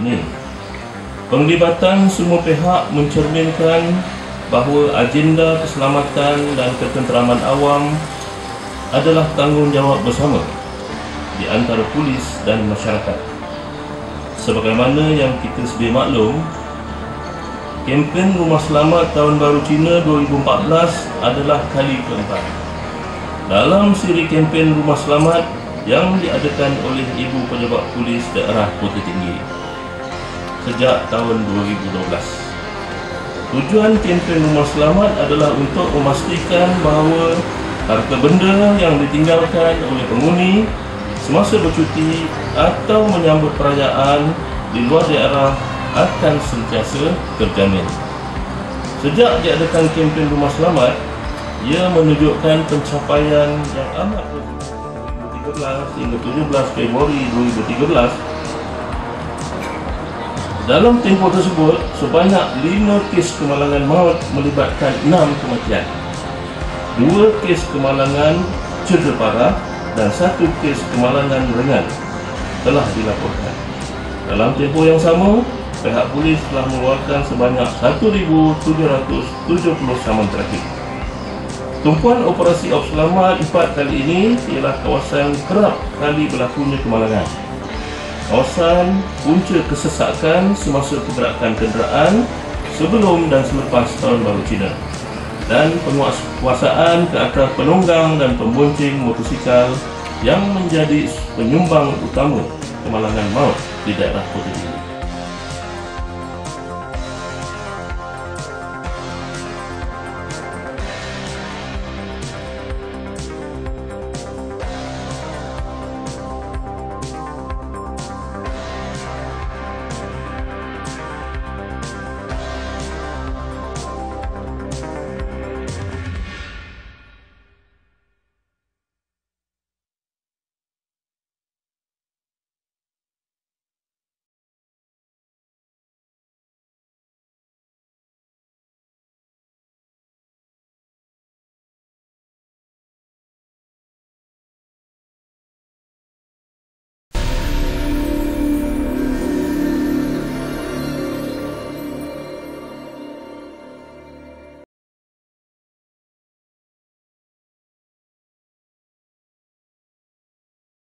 ini. Penglibatan semua pihak mencerminkan bahawa agenda keselamatan dan ketenteraman awam adalah tanggungjawab bersama di antara polis dan masyarakat. Sebagaimana yang kita sedia maklum, kempen Rumah Selamat Tahun Baru Cina 2014 adalah kali keempat dalam siri kempen Rumah Selamat yang diadakan oleh Ibu Pejabat Polis Daerah Kota Tinggi sejak tahun 2012. Tujuan kempen Rumah Selamat adalah untuk memastikan bahawa harta benda yang ditinggalkan oleh penghuni semasa bercuti atau menyambut perayaan di luar daerah akan sentiasa terjamin. Sejak diadakan kempen Rumah Selamat, ia menunjukkan pencapaian yang amat positif 2013 hingga 17 Februari 2013. Dalam tempoh tersebut, sebanyak 5 kes kemalangan maut melibatkan 6 kematian, 2 kes kemalangan cedera parah dan 1 kes kemalangan ringan telah dilaporkan. Dalam tempoh yang sama, pihak polis telah mengeluarkan sebanyak 1,770 saman trafik. Tumpuan operasi Op Selamat 4 kali ini ialah kawasan kerap kali berlakunya kemalangan, kawasan punca kesesakan semasa pergerakan kenderaan sebelum dan selepas Tahun Baru Cina, dan penguasaan ke atas penunggang dan pembonceng motosikal yang menjadi penyumbang utama kemalangan maut di daerah Kota Tinggi.